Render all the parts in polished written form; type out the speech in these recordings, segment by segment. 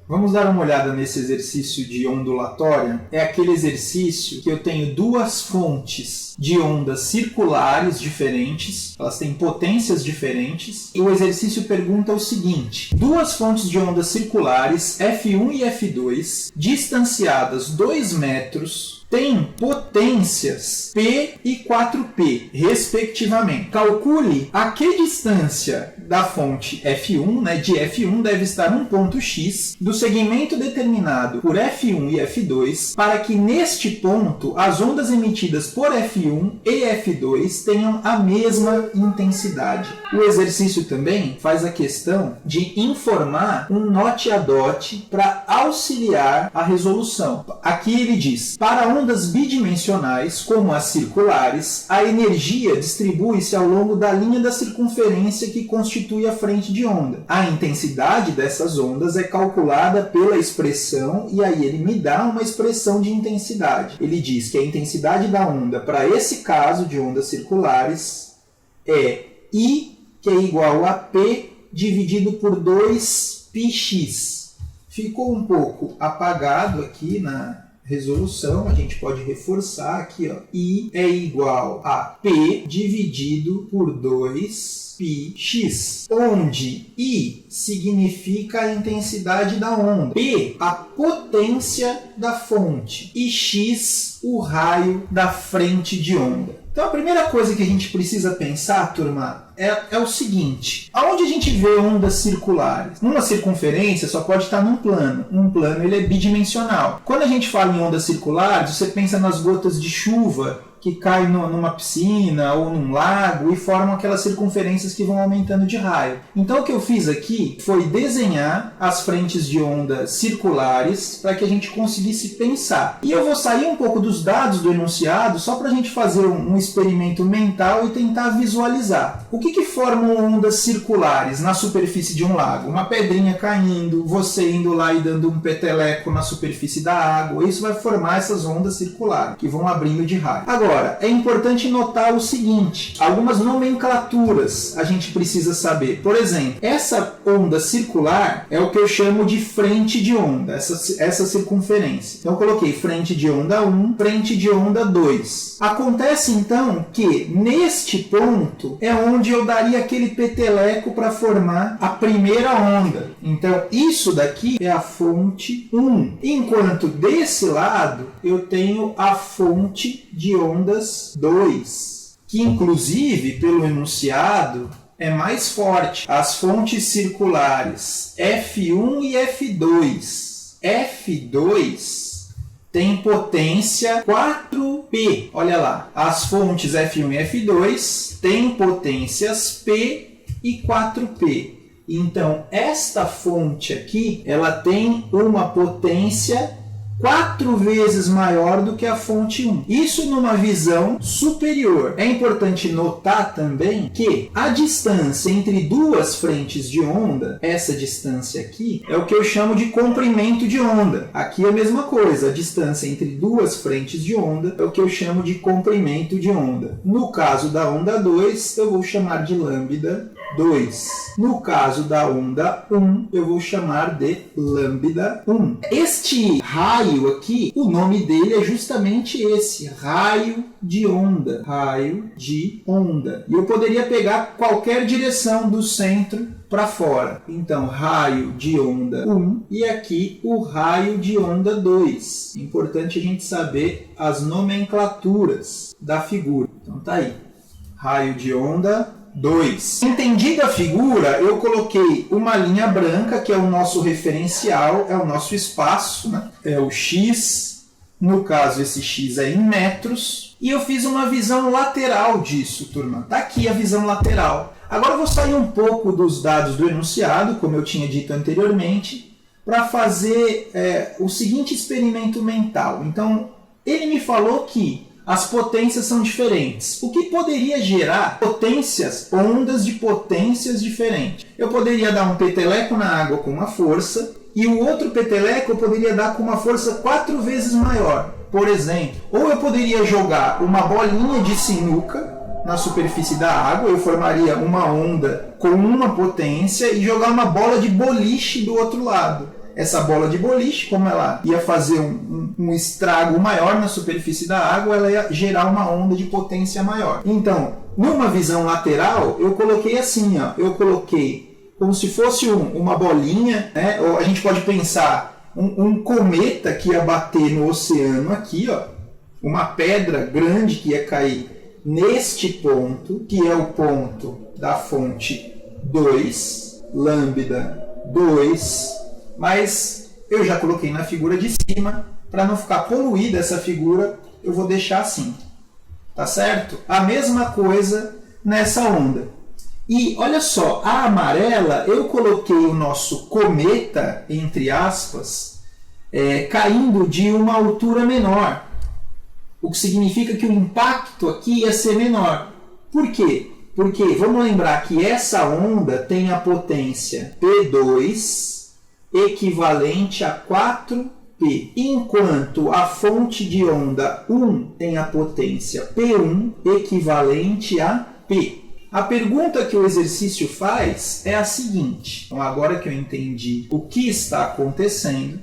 Vamos dar uma olhada nesse exercício de ondulatória. É aquele exercício que eu tenho duas fontes de ondas circulares diferentes, elas têm potências diferentes, e o exercício pergunta o seguinte: duas fontes de ondas circulares, F1 e F2, distanciadas 2 metros, têm potências P e 4P, respectivamente. Calcule a que distância da fonte F1, de F1, deve estar um ponto X do segmento determinado por F1 e F2, para que neste ponto as ondas emitidas por F1 e F2 tenham a mesma intensidade. O exercício também faz a questão de informar um note a dot para auxiliar a resolução. Aqui ele diz: para ondas bidimensionais, como as circulares, a energia distribui-se ao longo da linha da circunferência que constitui a frente de onda. A intensidade dessas ondas é calculada pela expressão, e aí ele me dá uma expressão de intensidade. Ele diz que a intensidade da onda para esse caso de ondas circulares é I, que é igual a P dividido por 2πx. Ficou um pouco apagado aqui na resolução, a gente pode reforçar aqui, I é igual a P dividido por 2πx, onde I significa a intensidade da onda, P a potência da fonte e X o raio da frente de onda. Então a primeira coisa que a gente precisa pensar, turma, é o seguinte: aonde a gente vê ondas circulares? Numa circunferência só pode estar num plano. Um plano ele é bidimensional. Quando a gente fala em ondas circulares, você pensa nas gotas de chuva que caem numa piscina ou num lago e formam aquelas circunferências que vão aumentando de raio. Então o que eu fiz aqui foi desenhar as frentes de onda circulares para que a gente conseguisse pensar. E eu vou sair um pouco dos dados do enunciado só para a gente fazer um experimento mental e tentar visualizar. O que formam ondas circulares na superfície de um lago? Uma pedrinha caindo, você indo lá e dando um peteleco na superfície da água. Isso vai formar essas ondas circulares que vão abrindo de raio. Agora, é importante notar o seguinte: algumas nomenclaturas a gente precisa saber. Por exemplo, essa onda circular é o que eu chamo de frente de onda, essa circunferência. Então eu coloquei frente de onda 1, frente de onda 2. Acontece então que neste ponto é onde eu daria aquele peteleco para formar a primeira onda. Então isso daqui é a fonte 1. Enquanto desse lado eu tenho a fonte de ondas 2, que inclusive pelo enunciado é mais forte. As fontes circulares F1 e F2. F2 tem potência 4P. Olha lá, as fontes F1 e F2 têm potências P e 4P. Então, esta fonte aqui, ela tem uma potência 4 vezes maior do que a fonte 1. Isso numa visão superior. É importante notar também que a distância entre duas frentes de onda, essa distância aqui, é o que eu chamo de comprimento de onda. Aqui é a mesma coisa, a distância entre duas frentes de onda é o que eu chamo de comprimento de onda. No caso da onda 2, eu vou chamar de lambda 2. No caso da onda 1, eu vou chamar de lambda 1. Este raio aqui, o nome dele é justamente esse, raio de onda. Raio de onda. E eu poderia pegar qualquer direção do centro para fora. Então, raio de onda 1 e aqui o raio de onda 2. É importante a gente saber as nomenclaturas da figura. Então tá aí, raio de onda 2. Entendida a figura, eu coloquei uma linha branca, que é o nosso referencial, é o nosso espaço, é o X, no caso esse X é em metros, e eu fiz uma visão lateral disso, turma. Está aqui a visão lateral. Agora eu vou sair um pouco dos dados do enunciado, como eu tinha dito anteriormente, para fazer o seguinte experimento mental. Então, ele me falou que as potências são diferentes. O que poderia gerar potências, ondas de potências diferentes? Eu poderia dar um peteleco na água com uma força e o outro peteleco eu poderia dar com uma força 4 vezes maior. Por exemplo, ou eu poderia jogar uma bolinha de sinuca na superfície da água, eu formaria uma onda com uma potência e jogar uma bola de boliche do outro lado. essa bola de boliche, como ela ia fazer um estrago maior na superfície da água, ela ia gerar uma onda de potência maior. Então, numa visão lateral, eu coloquei assim, ó, eu coloquei como se fosse uma bolinha, né? Ou a gente pode pensar um cometa que ia bater no oceano aqui, ó, uma pedra grande que ia cair neste ponto, que é o ponto da fonte 2, lambda 2, mas eu já coloquei na figura de cima, para não ficar poluída essa figura, eu vou deixar assim, tá certo? A mesma coisa nessa onda. E olha só, a amarela, eu coloquei o nosso cometa, entre aspas, caindo de uma altura menor, o que significa que o impacto aqui ia ser menor. Por quê? Porque vamos lembrar que essa onda tem a potência P2 equivalente a 4P, enquanto a fonte de onda 1 tem a potência P1 equivalente a P. A pergunta que o exercício faz é a seguinte. Então, agora que eu entendi o que está acontecendo,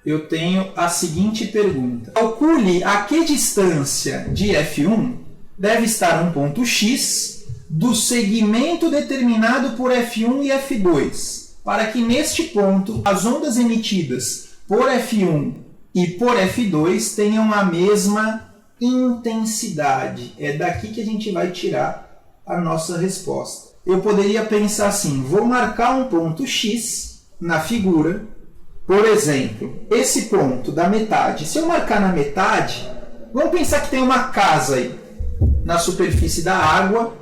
eu tenho a seguinte pergunta. Calcule a que distância de F1 deve estar um ponto X do segmento determinado por F1 e F2, para que neste ponto as ondas emitidas por F1 e por F2 tenham a mesma intensidade. É daqui que a gente vai tirar a nossa resposta. Eu poderia pensar assim, vou marcar um ponto X na figura, por exemplo, esse ponto da metade. Se eu marcar na metade, vamos pensar que tem uma casa aí, na superfície da água,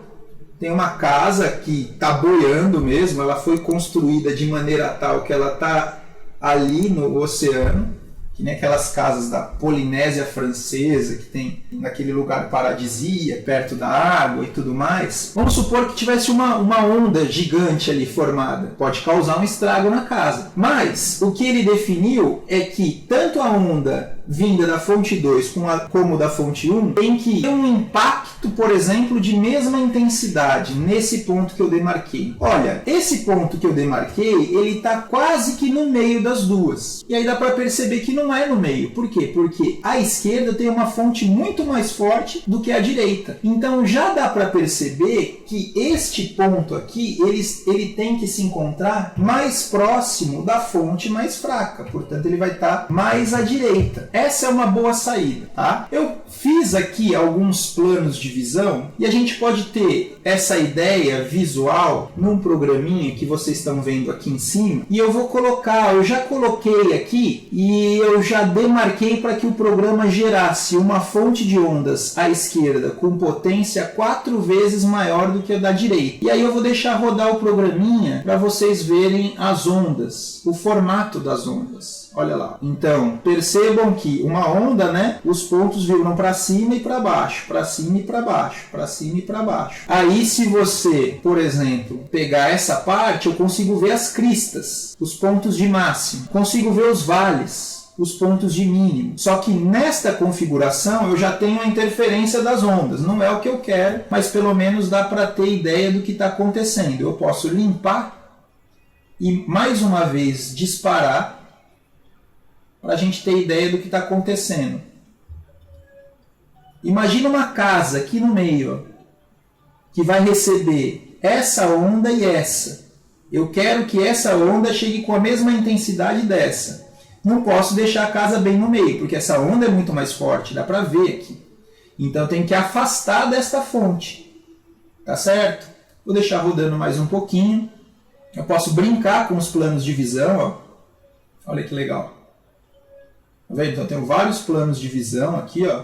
tem uma casa que está boiando mesmo, ela foi construída de maneira tal que ela está ali no oceano, que nem aquelas casas da Polinésia Francesa, que tem naquele lugar paradisíaco, perto da água e tudo mais. Vamos supor que tivesse uma onda gigante ali formada. Pode causar um estrago na casa. Mas o que ele definiu é que tanto a onda vinda da fonte 2 como da fonte 1 tem que ter um impacto, por exemplo, de mesma intensidade nesse ponto que eu demarquei. Olha, esse ponto que eu demarquei, ele está quase que no meio das duas. E aí dá para perceber que não é no meio. Por quê? Porque a esquerda tem uma fonte muito mais forte do que a direita. Então já dá para perceber que este ponto aqui, ele tem que se encontrar mais próximo da fonte mais fraca. Portanto, ele vai estar mais à direita. Essa é uma boa saída, tá? Eu fiz aqui alguns planos de visão e a gente pode ter essa ideia visual num programinha que vocês estão vendo aqui em cima. E eu vou colocar, eu já coloquei aqui e eu já demarquei para que o programa gerasse uma fonte de ondas à esquerda com potência 4 vezes maior do que a da direita. E aí eu vou deixar rodar o programinha para vocês verem as ondas, o formato das ondas. Olha lá. Então, percebam que uma onda, né? Os pontos viram para cima e para baixo, para cima e para baixo, para cima e para baixo. Aí, se você, por exemplo, pegar essa parte, eu consigo ver as cristas, os pontos de máximo. Consigo ver os vales, os pontos de mínimo. Só que nesta configuração eu já tenho a interferência das ondas. Não é o que eu quero, mas pelo menos dá para ter ideia do que está acontecendo. Eu posso limpar e mais uma vez disparar para a gente ter ideia do que está acontecendo. Imagina uma casa aqui no meio, ó, que vai receber essa onda e essa. Eu quero que essa onda chegue com a mesma intensidade dessa. Não posso deixar a casa bem no meio, porque essa onda é muito mais forte, dá para ver aqui. Então eu tenho que afastar desta fonte. Tá certo? Vou deixar rodando mais um pouquinho. Eu posso brincar com os planos de visão. Ó. Olha que legal. Tá vendo? Então eu tenho vários planos de visão aqui, ó,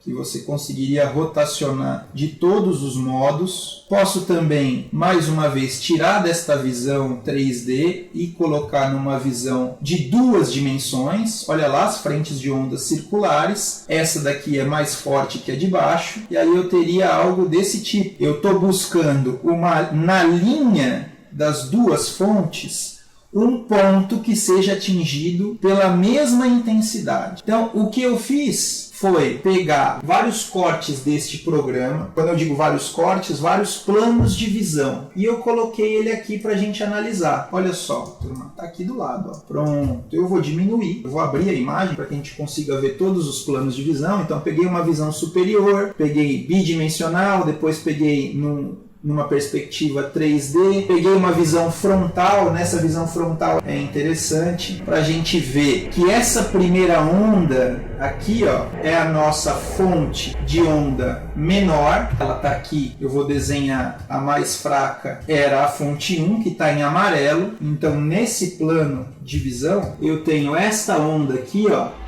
que você conseguiria rotacionar de todos os modos. Posso também, mais uma vez, tirar desta visão 3D e colocar numa visão de 2 dimensões. Olha lá, as frentes de ondas circulares. Essa daqui é mais forte que a de baixo. E aí eu teria algo desse tipo. Eu estou buscando na linha das duas fontes um ponto que seja atingido pela mesma intensidade. Então, o que eu fiz foi pegar vários cortes deste programa. Quando eu digo vários cortes, vários planos de visão. E eu coloquei ele aqui para a gente analisar. Olha só, turma, tá aqui do lado. Ó. Pronto, eu vou diminuir. Eu vou abrir a imagem para que a gente consiga ver todos os planos de visão. Então, peguei uma visão superior, peguei bidimensional, depois peguei numa perspectiva 3D, peguei uma visão frontal. Nessa visão frontal é interessante para a gente ver que essa primeira onda aqui, ó, é a nossa fonte de onda menor. Ela está aqui, eu vou desenhar a mais fraca, era a fonte 1, que está em amarelo. Então, nesse plano de visão, eu tenho esta onda aqui, ó,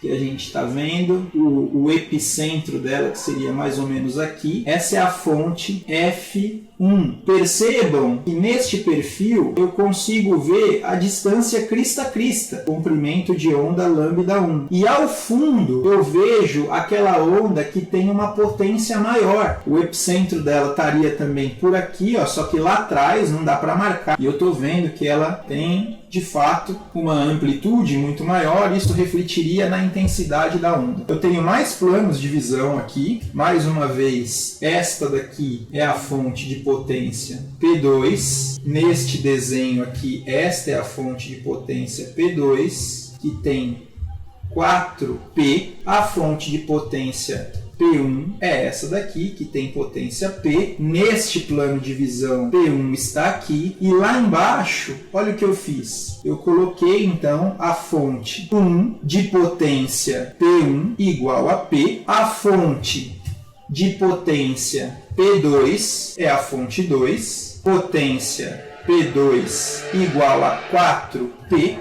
que a gente está vendo, o epicentro dela, que seria mais ou menos aqui. Essa é a fonte F1. Percebam que neste perfil eu consigo ver a distância crista a crista, comprimento de onda lambda 1. E ao fundo eu vejo aquela onda que tem uma potência maior. O epicentro dela estaria também por aqui, ó, só que lá atrás não dá para marcar. E eu estou vendo que ela tem, de fato, uma amplitude muito maior. Isso refletiria na intensidade da onda. Eu tenho mais planos de visão aqui. Mais uma vez, esta daqui é a fonte de potência P2. Neste desenho aqui, esta é a fonte de potência P2, que tem 4P. A fonte de potência P1 é essa daqui, que tem potência P. Neste plano de visão, P1 está aqui. E lá embaixo, olha o que eu fiz. Eu coloquei, então, a fonte 1 de potência P1 igual a P. A fonte de potência P2 é a fonte 2. Potência P2 igual a 4P.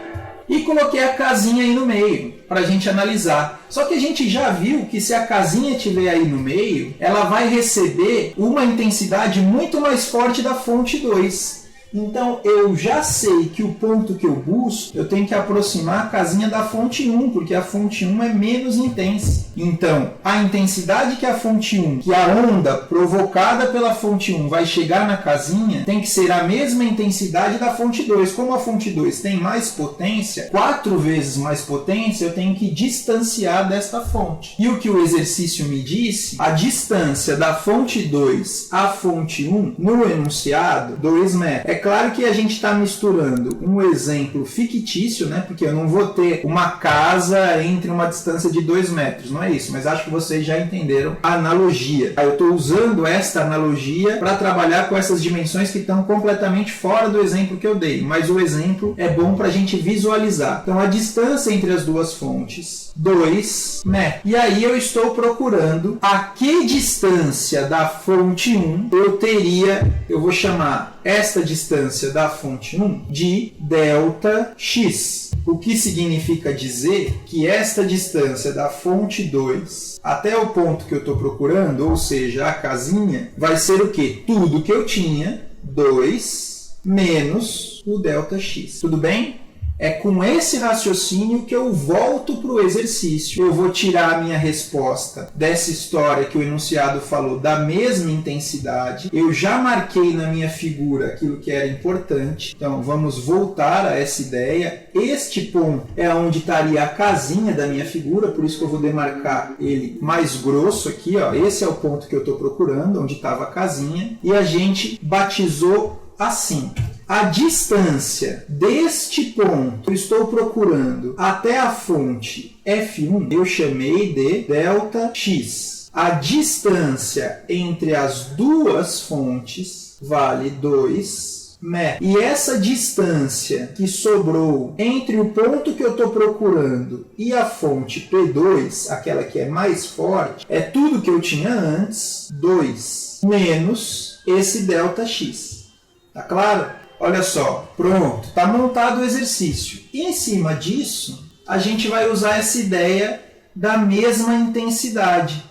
E coloquei a casinha aí no meio para a gente analisar. Só que a gente já viu que se a casinha estiver aí no meio, ela vai receber uma intensidade muito mais forte da fonte 2. Então eu já sei que o ponto que eu busco, eu tenho que aproximar a casinha da fonte 1, porque a fonte 1 é menos intensa. Então a intensidade que a fonte 1, que a onda provocada pela fonte 1 vai chegar na casinha, tem que ser a mesma intensidade da fonte 2. Como a fonte 2 tem mais potência, 4 vezes mais potência, eu tenho que distanciar desta fonte. E o que o exercício me disse, a distância da fonte 2 à fonte 1 no enunciado, 2 metros. É claro que a gente está misturando um exemplo fictício, né? Porque eu não vou ter uma casa entre uma distância de 2 metros, não é isso, mas acho que vocês já entenderam a analogia. Eu estou usando esta analogia para trabalhar com essas dimensões que estão completamente fora do exemplo que eu dei, mas o exemplo é bom para a gente visualizar. Então, a distância entre as duas fontes, 2 metros. E aí eu estou procurando a que distância da fonte 1 eu teria, eu vou chamar esta distância da fonte 1 de ΔX. O que significa dizer que esta distância da fonte 2 até o ponto que eu estou procurando, ou seja, a casinha, vai ser o quê? Tudo que eu tinha, 2 menos o ΔX. Tudo bem? É com esse raciocínio que eu volto para o exercício. Eu vou tirar a minha resposta dessa história que o enunciado falou da mesma intensidade. Eu já marquei na minha figura aquilo que era importante. Então, vamos voltar a essa ideia. Este ponto é onde estaria a casinha da minha figura, por isso que eu vou demarcar ele mais grosso aqui. Ó. Esse é o ponto que eu estou procurando, onde estava a casinha. E a gente batizou assim. A distância deste ponto que eu estou procurando até a fonte F1, eu chamei de ΔX. A distância entre as duas fontes vale 2 metros. E essa distância que sobrou entre o ponto que eu estou procurando e a fonte P2, aquela que é mais forte, é tudo que eu tinha antes, 2 menos esse ΔX. Tá claro? Olha só, pronto, está montado o exercício. E em cima disso, a gente vai usar essa ideia da mesma intensidade.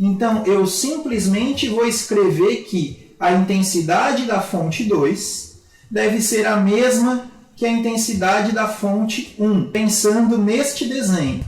Então, eu simplesmente vou escrever que a intensidade da fonte 2 deve ser a mesma que a intensidade da fonte 1. Pensando neste desenho,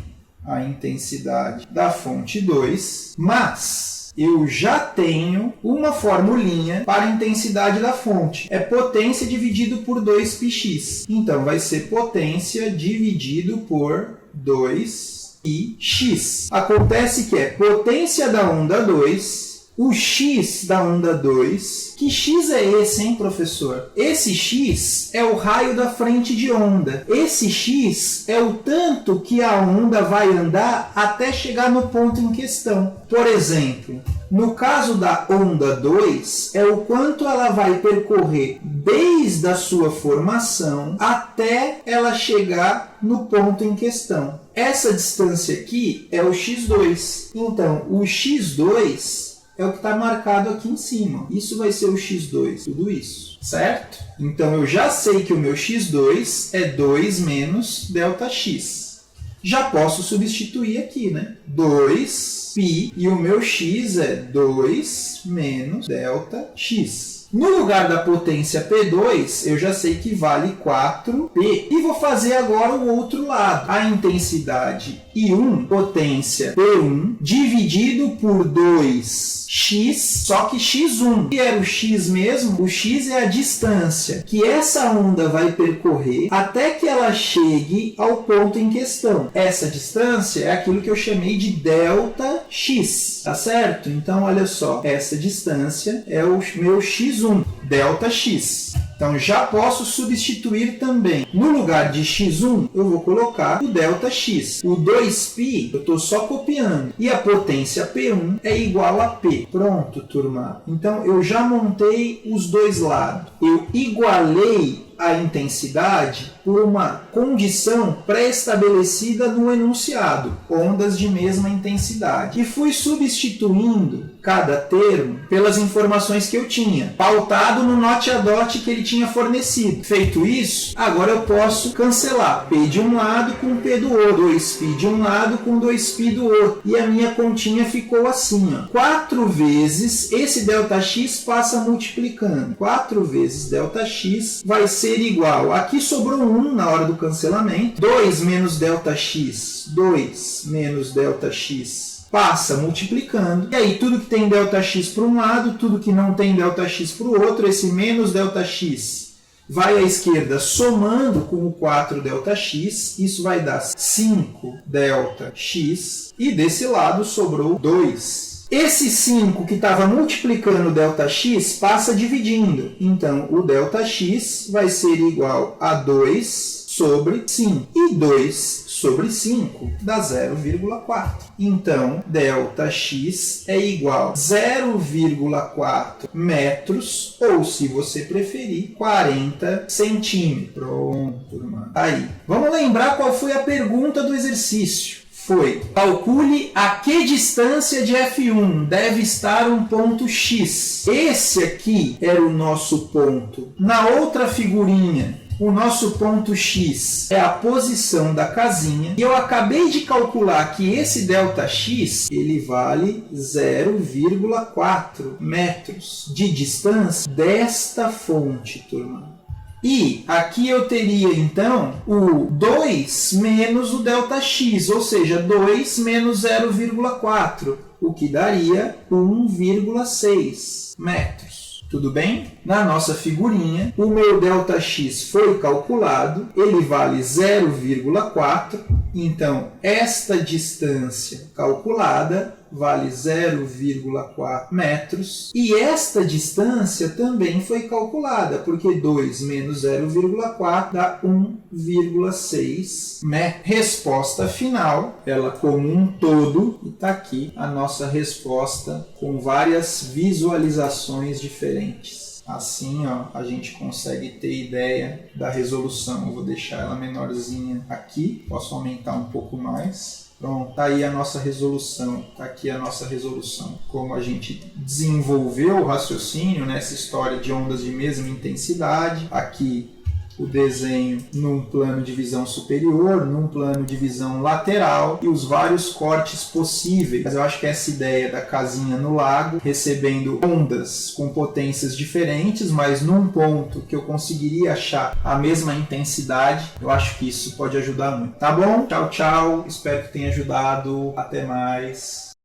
a intensidade da fonte 2, mas eu já tenho uma formulinha para a intensidade da fonte. É potência dividido por 2πx. Então, vai ser potência dividido por 2πx. Acontece que é potência da onda 2, o x da onda 2. Que x é esse, hein, professor? Esse x é o raio da frente de onda. Esse x é o tanto que a onda vai andar até chegar no ponto em questão. Por exemplo, no caso da onda 2, é o quanto ela vai percorrer desde a sua formação até ela chegar no ponto em questão. Essa distância aqui é o x2. Então, o x2 é o que está marcado aqui em cima. Isso vai ser o x2, tudo isso, certo? Então, eu já sei que o meu x2 é 2 menos ΔX. Já posso substituir aqui, né? 2π e o meu x é 2 menos ΔX. No lugar da potência P2, eu já sei que vale 4P. E vou fazer agora o outro lado. A intensidade I1, potência P1, dividido por 2x, só que x1. Que era o x mesmo? O x é a distância que essa onda vai percorrer até que ela chegue ao ponto em questão. Essa distância é aquilo que eu chamei de ΔX, tá certo? Então, olha só, essa distância é o meu x1, ΔX. Então, já posso substituir também. No lugar de x1, eu vou colocar o ΔX. O 2π, eu estou só copiando. E a potência P1 é igual a P. Pronto, turma. Então, eu já montei os dois lados. Eu igualei a intensidade por uma condição pré-estabelecida no enunciado, ondas de mesma intensidade. E fui substituindo cada termo pelas informações que eu tinha, pautado no note a dot que ele tinha fornecido. Feito isso, agora eu posso cancelar P de um lado com P do outro, 2π de um lado com 2π do outro. E a minha continha ficou assim, ó. 4 vezes esse ΔX passa multiplicando. 4 vezes ΔX vai ser igual. Aqui sobrou 1 na hora do cancelamento. 2 menos ΔX. 2 menos ΔX. Passa multiplicando. E aí, tudo que tem ΔX para um lado, tudo que não tem ΔX para o outro, esse menos ΔX vai à esquerda somando com o 4ΔX. Isso vai dar 5ΔX. E desse lado sobrou 2. Esse 5 que estava multiplicando o ΔX passa dividindo. Então, o ΔX vai ser igual a 2 sobre 5. E 2 sobre 5 dá 0,4. Então, ΔX é igual a 0,4 metros, ou, se você preferir, 40 centímetros. Pronto, turma. Aí. Vamos lembrar qual foi a pergunta do exercício. Foi: calcule a que distância de F1 deve estar um ponto X. Esse aqui era o nosso ponto. Na outra figurinha, o nosso ponto X é a posição da casinha. E eu acabei de calcular que esse ΔX ele vale 0,4 metros de distância desta fonte, turma. E aqui eu teria, então, o 2 menos o ΔX, ou seja, 2 menos 0,4, o que daria 1,6 metros. Tudo bem? Na nossa figurinha, o meu ΔX foi calculado, ele vale 0,4, então esta distância calculada vale 0,4 metros. E esta distância também foi calculada, porque 2 menos 0,4 dá 1,6 metros. Resposta final, ela como um todo, e está aqui a nossa resposta com várias visualizações diferentes. Assim, ó, a gente consegue ter ideia da resolução. Eu vou deixar ela menorzinha aqui, posso aumentar um pouco mais. Pronto, tá aí a nossa resolução, tá aqui a nossa resolução. Como a gente desenvolveu o raciocínio nessa história de ondas de mesma intensidade, aqui o desenho num plano de visão superior, num plano de visão lateral e os vários cortes possíveis. Mas eu acho que essa ideia da casinha no lago, recebendo ondas com potências diferentes, mas num ponto que eu conseguiria achar a mesma intensidade, eu acho que isso pode ajudar muito. Tá bom? Tchau, tchau. Espero que tenha ajudado. Até mais.